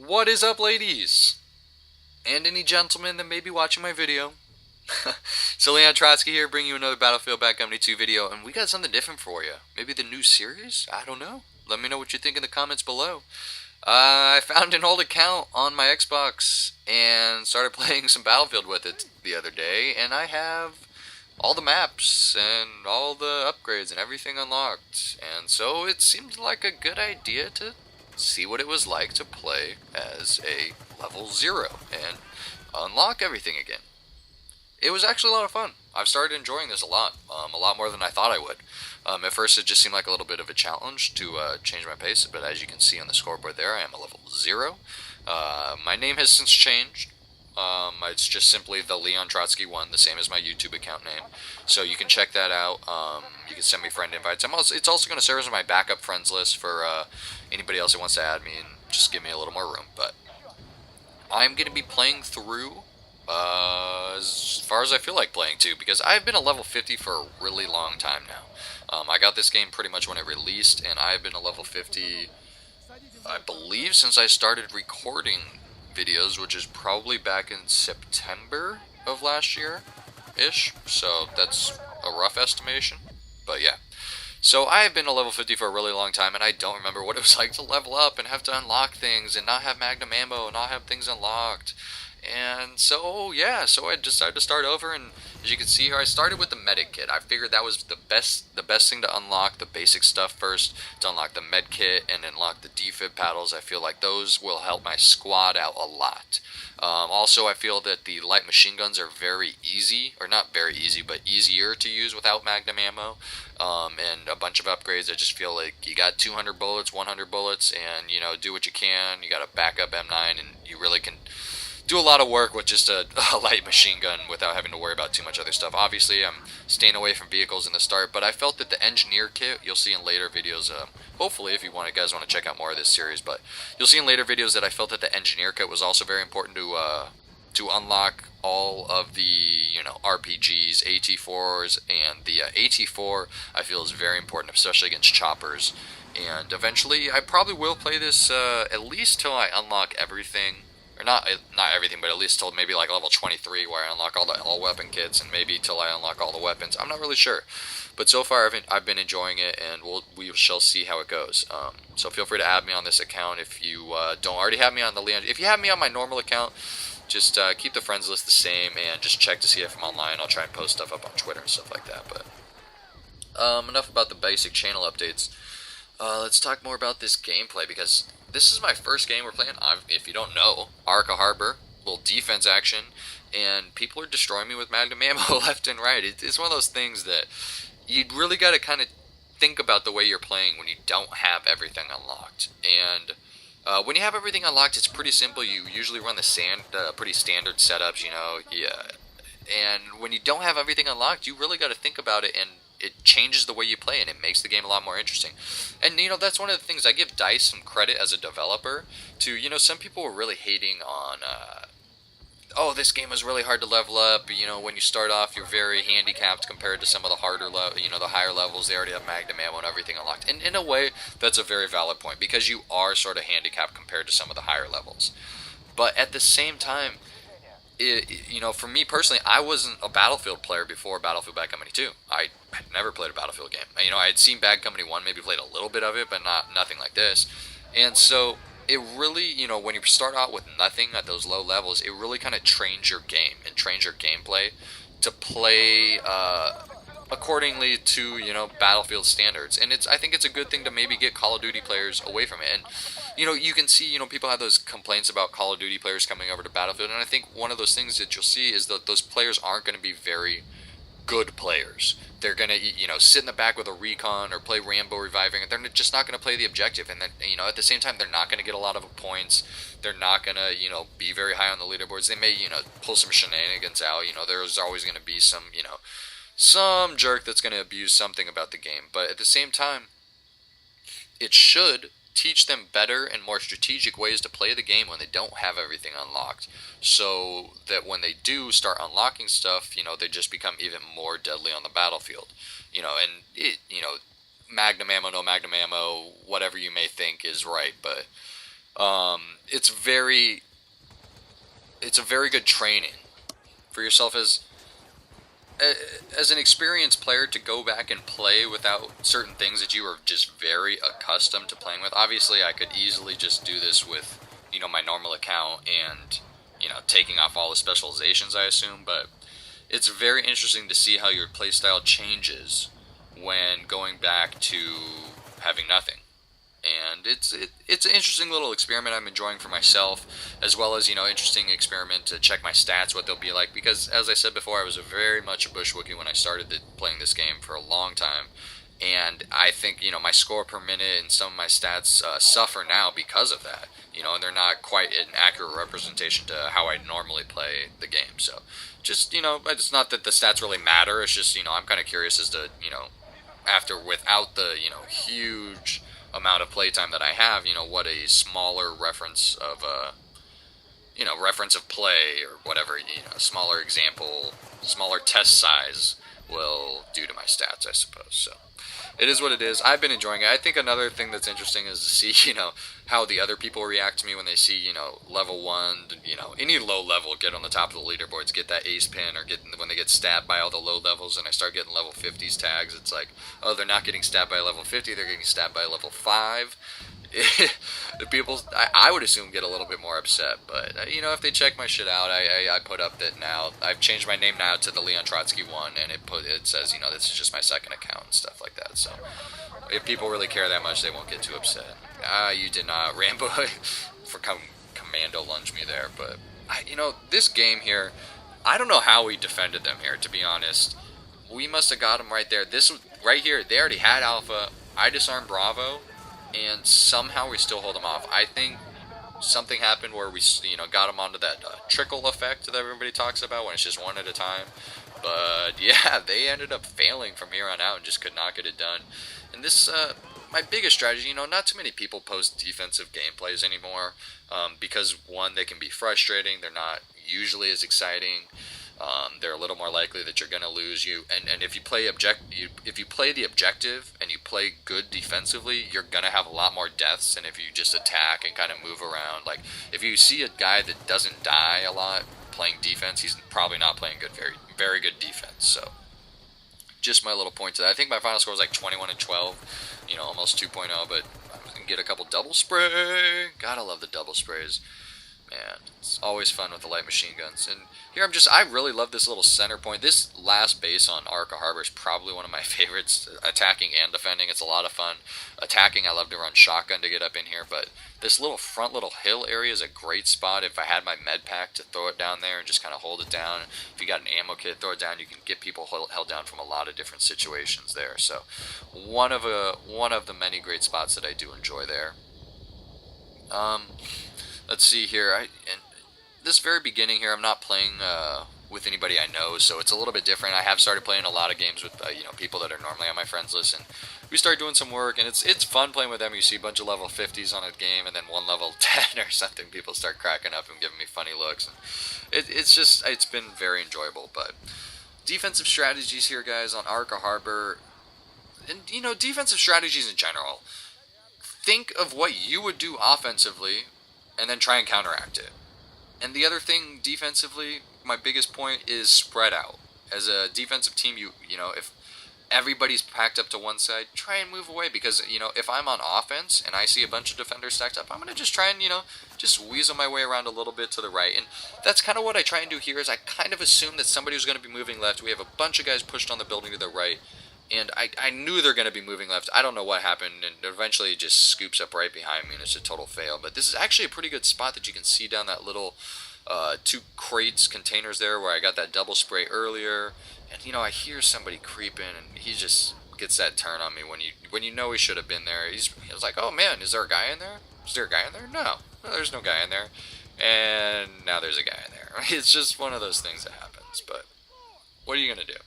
What is up, ladies? And any gentlemen that may be watching my video. So Leon Trotsky here, bringing you another Battlefield Bad Company 2 video, and we got something different for you. Maybe the new series? I don't know. Let me know what you think in the comments below. I found an old account on my Xbox and started playing some Battlefield with it the other day, and I have all the maps and all the upgrades and everything unlocked. And so it seemed like a good idea to see what it was like to play as a level 0 and unlock everything again. It was actually a lot of fun. I've started enjoying this a lot more than I thought I would. At first, it just seemed like a little bit of a challenge to change my pace, but as you can see on the scoreboard there, I am a level 0. My name has since changed. It's just simply the Leon Trotsky 1, the same as my YouTube account name. So you can check that out. You can send me friend invites. It's also going to serve as my backup friends list for anybody else who wants to add me and just give me a little more room. But I'm going to be playing through as far as I feel like playing too, because I've been a level 50 for a really long time now. I got this game pretty much when it released, and I've been a level 50, I believe, since I started recording videos, which is probably back in September of last year-ish, so that's a rough estimation, but yeah. So I have been a level 50 for a really long time, and I don't remember what it was like to level up and have to unlock things and not have magnum ammo and not have things unlocked. And so, yeah, so I decided to start over, and as you can see here, I started with the medic kit. I figured that was the best thing to unlock, the basic stuff first, to unlock the med kit and unlock the defib paddles. I feel like those will help my squad out a lot. Also, I feel that the light machine guns are very easy, or not very easy, but easier to use without magnum ammo, and a bunch of upgrades. I just feel like you got 200 bullets, 100 bullets, and, you know, do what you can. You got a backup M9, and you really can do a lot of work with just a light machine gun without having to worry about too much other stuff. Obviously, I'm staying away from vehicles in the start, but I felt that the engineer kit, you'll see in later videos, hopefully if you guys want to check out more of this series, but you'll see in later videos that I felt that the engineer kit was also very important to unlock all of the, you know, RPGs, AT4s, and the AT4 I feel is very important, especially against choppers. And eventually, I probably will play this at least till I unlock everything. Or not everything, but at least till maybe like level 23, where I unlock all the all-weapon kits, and maybe till I unlock all the weapons. I'm not really sure. But so far, I've been enjoying it, and we shall see how it goes. So feel free to add me on this account if you don't already have me on the Leon. If you have me on my normal account, just keep the friends list the same, and just check to see if I'm online. I'll try and post stuff up on Twitter and stuff like that. But enough about the basic channel updates. Let's talk more about this gameplay, because this is my first game we're playing. If you don't know, Arca Harbor, little defense action, and people are destroying me with magnum ammo left and right. It's one of those things that you really got to kind of think about the way you're playing when you don't have everything unlocked. And when you have everything unlocked, it's pretty simple. You usually run the pretty standard setups, you know. Yeah. And when you don't have everything unlocked, you really got to think about it, and it changes the way you play, and it makes the game a lot more interesting. And, you know, that's one of the things I give DICE some credit as a developer to. You know, some people were really hating on, oh, this game was really hard to level up. You know, when you start off, you're very handicapped compared to some of the the higher levels. They already have magnum ammo and everything unlocked. And in a way, that's a very valid point, because you are sort of handicapped compared to some of the higher levels. But at the same time, you know, for me personally, I wasn't a Battlefield player before Battlefield Bad Company 2. I had never played a Battlefield game. You know, I had seen Bad Company 1, maybe played a little bit of it, but nothing like this. And so it really, you know, when you start out with nothing at those low levels, it really kind of trains your game and trains your gameplay to play accordingly to, you know, Battlefield standards. And I think it's a good thing to maybe get Call of Duty players away from it. And, you know, you can see, you know, people have those complaints about Call of Duty players coming over to Battlefield, and I think one of those things that you'll see is that those players aren't going to be very good players. They're going to, you know, sit in the back with a recon or play Rambo reviving, and they're just not going to play the objective. And then, you know, at the same time, they're not going to get a lot of points. They're not going to, you know, be very high on the leaderboards. They may, you know, pull some shenanigans out. You know, there's always going to be some, you know, some jerk that's going to abuse something about the game. But at the same time, it should teach them better and more strategic ways to play the game when they don't have everything unlocked, so that when they do start unlocking stuff, you know, they just become even more deadly on the battlefield. You know, and you know, magnum ammo, no magnum ammo, whatever you may think is right, but It's very, it's a very good training for yourself as an experienced player to go back and play without certain things that you are just very accustomed to playing with. Obviously, I could easily just do this with, my normal account and, taking off all the specializations, I assume, but it's very interesting to see how your playstyle changes when going back to having nothing. And it's an interesting little experiment I'm enjoying for myself, as well as interesting experiment to check my stats, what they'll be like. Because as I said before, I was very much a bushwookie when I started playing this game for a long time, and I think my score per minute and some of my stats suffer now because of that. And they're not quite an accurate representation to how I normally play the game. So just it's not that the stats really matter. It's just I'm kind of curious as to after without the huge amount of playtime that I have, what a smaller reference of reference of play or whatever, smaller example, smaller test size will do to my stats, I suppose. So it is what it is. I've been enjoying it. I think another thing that's interesting is to see, how the other people react to me when they see, level 1, any low level get on the top of the leaderboards, get that ace pin, or when they get stabbed by all the low levels and I start getting level 50s tags, it's like, oh, they're not getting stabbed by level 50, they're getting stabbed by level 5. The people, I would assume, get a little bit more upset, but if they check my shit out, I put up that now I've changed my name now to the Leon Trotsky 1, and it says this is just my second account and stuff like that. So if people really care that much, they won't get too upset. You did not, Rambo, for commando lunge me there, but this game here, I don't know how we defended them here, to be honest. We must have got them right there. This right here, they already had Alpha. I disarmed Bravo, and somehow we still hold them off. I think something happened where we, got them onto that trickle effect that everybody talks about when it's just one at a time. But yeah, they ended up failing from here on out and just could not get it done. And this, my biggest strategy, not too many people post defensive gameplays anymore, because one, they can be frustrating. They're not usually as exciting. They're a little more likely that you're going to lose. And if you play if you play the objective and you play good defensively, you're going to have a lot more deaths than if you just attack and kind of move around. Like if you see a guy that doesn't die a lot playing defense, he's probably not playing very good defense. So just my little point to that. I think my final score was like 21 and 12, almost 2.0, but I was going to get a couple double spray. Gotta love the double sprays. Man, it's always fun with the light machine guns. And here I really love this little center point. This last base on Arca Harbor is probably one of my favorites, attacking and defending. It's a lot of fun. Attacking, I love to run shotgun to get up in here, but this little hill area is a great spot. If I had my med pack to throw it down there and just kind of hold it down. If you got an ammo kit, throw it down. You can get people held down from a lot of different situations there. So one of the many great spots that I do enjoy there. Let's see here. And this very beginning here, I'm not playing with anybody I know, so it's a little bit different. I have started playing a lot of games with people that are normally on my friends list, and we start doing some work, and it's fun playing with them. You see a bunch of level 50s on a game, and then one level 10 or something. People start cracking up and giving me funny looks. It's been very enjoyable. But defensive strategies here, guys, on Arca Harbor, and defensive strategies in general. Think of what you would do offensively, and then try and counteract it. And the other thing defensively, my biggest point is spread out. As a defensive team, if everybody's packed up to one side, try and move away, because if I'm on offense and I see a bunch of defenders stacked up, I'm going to just try and just weasel my way around a little bit to the right. And that's kind of what I try and do here, is I kind of assume that somebody was going to be moving left. We have a bunch of guys pushed on the building to the right, and I knew they're going to be moving left. I don't know what happened, and eventually it just scoops up right behind me, and it's a total fail. But this is actually a pretty good spot that you can see down that little 2 crates, containers there, where I got that double spray earlier. And I hear somebody creeping, and he just gets that turn on me when you know he should have been there. He was like, oh man, is there a guy in there? Is there a guy in there? No, there's no guy in there. And now there's a guy in there. It's just one of those things that happens. But what are you going to do?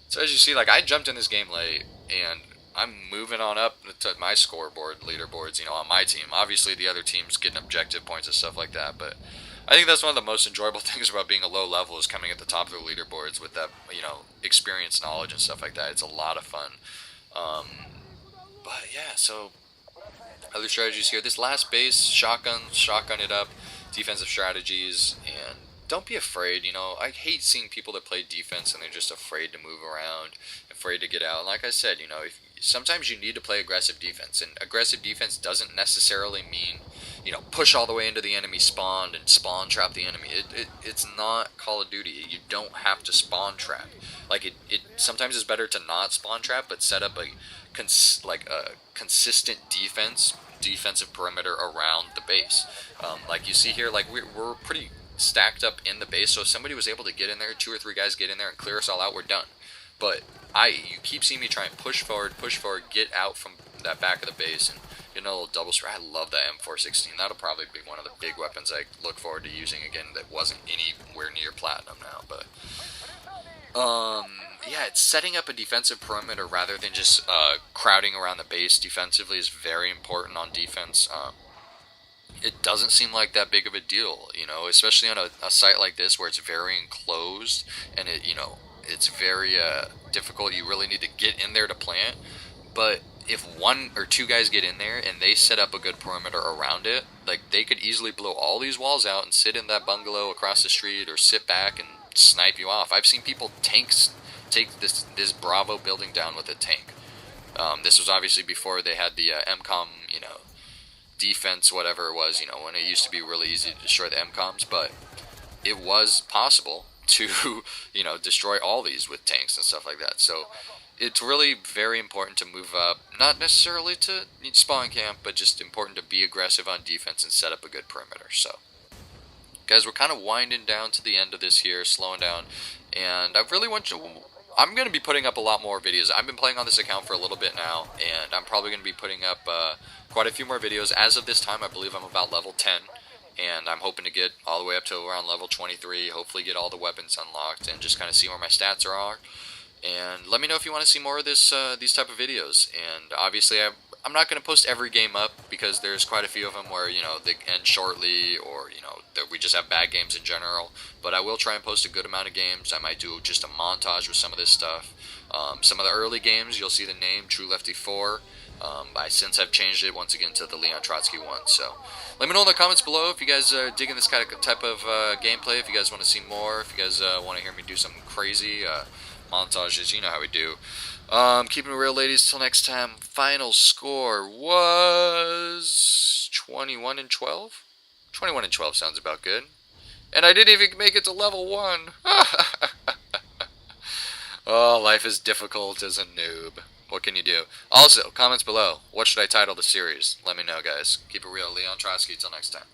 So as you see, like, I jumped in this game late, and I'm moving on up to my scoreboard, leaderboards, on my team. Obviously, the other team's getting objective points and stuff like that, but I think that's one of the most enjoyable things about being a low level, is coming at the top of the leaderboards with that, experience, knowledge, and stuff like that. It's a lot of fun. But yeah, so Other strategies here. This last base, shotgun it up, defensive strategies, and don't be afraid. I hate seeing people that play defense and they're just afraid to move around, afraid to get out. And like I said, sometimes you need to play aggressive defense, and aggressive defense doesn't necessarily mean, push all the way into the enemy spawn and spawn trap the enemy. It's not Call of Duty. You don't have to spawn trap. Like it sometimes is better to not spawn trap, but set up a consistent defensive perimeter around the base. Like you see here, like we're pretty stacked up in the base, so if somebody was able to get in there, 2 or 3 guys get in there and clear us all out, we're done. But you keep seeing me try and push forward, get out from that back of the base, and get a little double strike. I love that M416. That'll probably be one of the big weapons I look forward to using again that wasn't anywhere near platinum now, but yeah, it's setting up a defensive perimeter rather than just crowding around the base defensively is very important on defense. It doesn't seem like that big of a deal, especially on a site like this where it's very enclosed and it's very difficult. You really need to get in there to plant. But if 1 or 2 guys get in there and they set up a good perimeter around it, like they could easily blow all these walls out and sit in that bungalow across the street or sit back and snipe you off. I've seen people take this Bravo building down with a tank. This was obviously before they had the MCOM, defense, whatever it was, when it used to be really easy to destroy the MCOMs, but it was possible to, destroy all these with tanks and stuff like that. So it's really very important to move up, not necessarily to spawn camp, but just important to be aggressive on defense and set up a good perimeter. So guys, we're kind of winding down to the end of this here, slowing down, and I'm going to be putting up a lot more videos. I've been playing on this account for a little bit now, and I'm probably going to be putting up quite a few more videos. As of this time, I believe I'm about level 10, and I'm hoping to get all the way up to around level 23, hopefully get all the weapons unlocked, and just kind of see where my stats are. And let me know if you want to see more of these type of videos. And obviously, I'm not going to post every game up because there's quite a few of them where, they end shortly or, that we just have bad games in general. But I will try and post a good amount of games. I might do just a montage with some of this stuff. Some of the early games, you'll see the name, True Lefty 4. Since I've changed it once again to the Leon Trotsky 1. So let me know in the comments below if you guys are digging this kind of type of gameplay, if you guys want to see more, if you guys want to hear me do something crazy, montages, you know how we do. Keeping it real, ladies. Till next time. Final score was 21-12. 21-12 sounds about good. And I didn't even make it to level 1. Oh, life is difficult as a noob. What can you do? Also, comments below. What should I title the series? Let me know, guys. Keep it real. Leon Trotsky. Till next time.